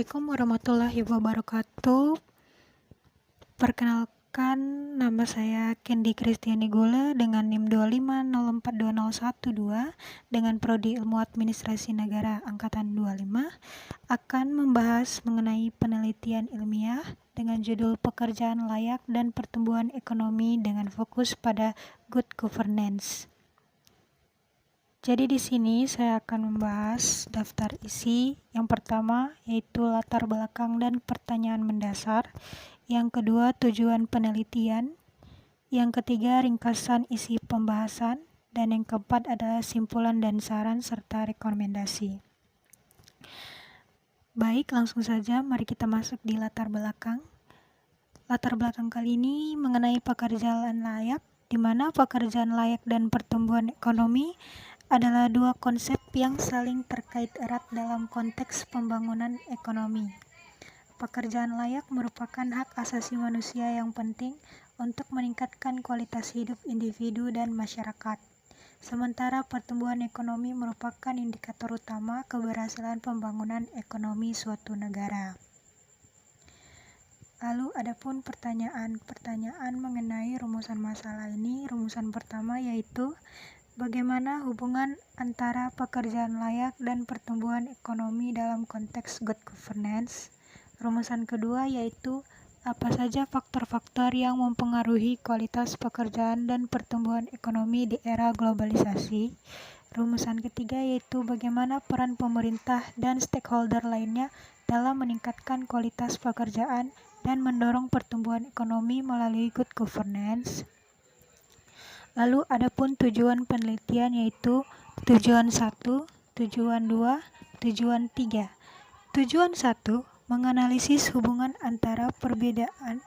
Assalamualaikum warahmatullahi wabarakatuh. Perkenalkan, nama saya Kendi Kristiani Gula dengan NIM 250420112 dengan Prodi Ilmu Administrasi Negara Angkatan 25 akan membahas mengenai penelitian ilmiah dengan judul Pekerjaan Layak dan Pertumbuhan Ekonomi dengan fokus pada Good Governance. Jadi di sini saya akan membahas daftar isi. Yang pertama yaitu latar belakang dan pertanyaan mendasar. Yang kedua tujuan penelitian. Yang ketiga ringkasan isi pembahasan. Dan yang keempat adalah simpulan dan saran serta rekomendasi. Baik, langsung saja mari kita masuk di latar belakang. Latar belakang kali ini mengenai pekerjaan layak, di mana pekerjaan layak dan pertumbuhan ekonomi adalah dua konsep yang saling terkait erat dalam konteks pembangunan ekonomi. Pekerjaan layak merupakan hak asasi manusia yang penting untuk meningkatkan kualitas hidup individu dan masyarakat. Sementara pertumbuhan ekonomi merupakan indikator utama keberhasilan pembangunan ekonomi suatu negara. Lalu adapun pertanyaan mengenai rumusan masalah ini. Rumusan pertama yaitu bagaimana hubungan antara pekerjaan layak dan pertumbuhan ekonomi dalam konteks good governance? Rumusan kedua yaitu apa saja faktor-faktor yang mempengaruhi kualitas pekerjaan dan pertumbuhan ekonomi di era globalisasi? Rumusan ketiga yaitu bagaimana peran pemerintah dan stakeholder lainnya dalam meningkatkan kualitas pekerjaan dan mendorong pertumbuhan ekonomi melalui good governance. Lalu adapun tujuan penelitian yaitu tujuan 1, tujuan 2, tujuan 3. Tujuan 1 menganalisis hubungan antara perbedaan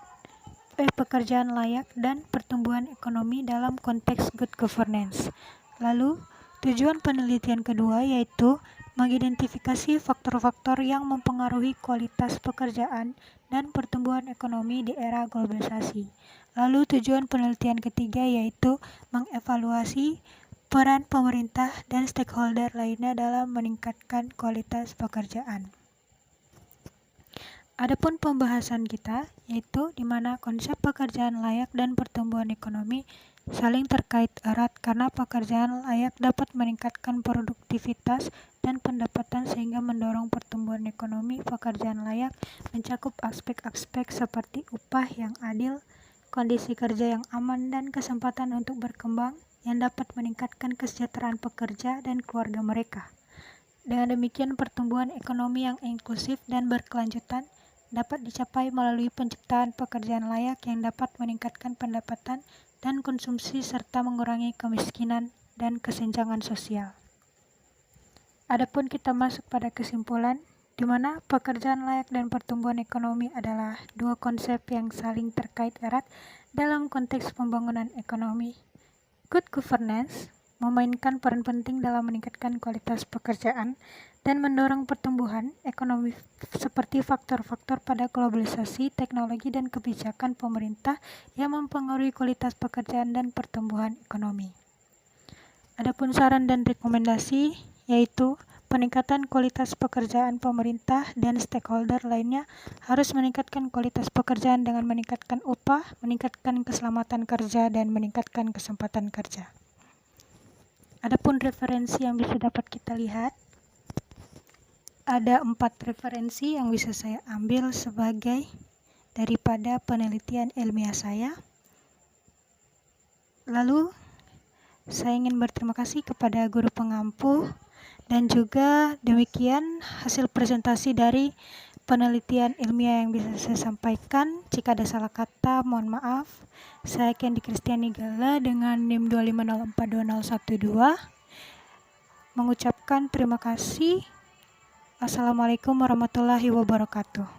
pekerjaan layak dan pertumbuhan ekonomi dalam konteks good governance. Lalu tujuan penelitian kedua yaitu mengidentifikasi faktor-faktor yang mempengaruhi kualitas pekerjaan dan pertumbuhan ekonomi di era globalisasi. Lalu tujuan penelitian ketiga yaitu mengevaluasi peran pemerintah dan stakeholder lainnya dalam meningkatkan kualitas pekerjaan. Adapun pembahasan kita yaitu di mana konsep pekerjaan layak dan pertumbuhan ekonomi saling terkait erat karena pekerjaan layak dapat meningkatkan produktivitas dan pendapatan sehingga mendorong pertumbuhan ekonomi. Pekerjaan layak mencakup aspek-aspek seperti upah yang adil, kondisi kerja yang aman, dan kesempatan untuk berkembang yang dapat meningkatkan kesejahteraan pekerja dan keluarga mereka. Dengan demikian pertumbuhan ekonomi yang inklusif dan berkelanjutan dapat dicapai melalui penciptaan pekerjaan layak yang dapat meningkatkan pendapatan dan konsumsi serta mengurangi kemiskinan dan kesenjangan sosial. Adapun kita masuk pada kesimpulan, di mana pekerjaan layak dan pertumbuhan ekonomi adalah dua konsep yang saling terkait erat dalam konteks pembangunan ekonomi. Good governance memainkan peran penting dalam meningkatkan kualitas pekerjaan dan mendorong pertumbuhan ekonomi seperti faktor-faktor pada globalisasi, teknologi, dan kebijakan pemerintah yang mempengaruhi kualitas pekerjaan dan pertumbuhan ekonomi. Adapun saran dan rekomendasi yaitu peningkatan kualitas pekerjaan pemerintah dan stakeholder lainnya harus meningkatkan kualitas pekerjaan dengan meningkatkan upah, meningkatkan keselamatan kerja, dan meningkatkan kesempatan kerja. Adapun referensi yang bisa dapat kita lihat, ada 4 referensi yang bisa saya ambil sebagai daripada penelitian ilmiah saya. Lalu saya ingin berterima kasih kepada guru pengampu dan juga demikian hasil presentasi dari penelitian ilmiah yang bisa saya sampaikan. Jika ada salah kata mohon maaf. Saya Kendi Kristiani Gala dengan NIM 250420112 mengucapkan terima kasih. Assalamualaikum warahmatullahi wabarakatuh.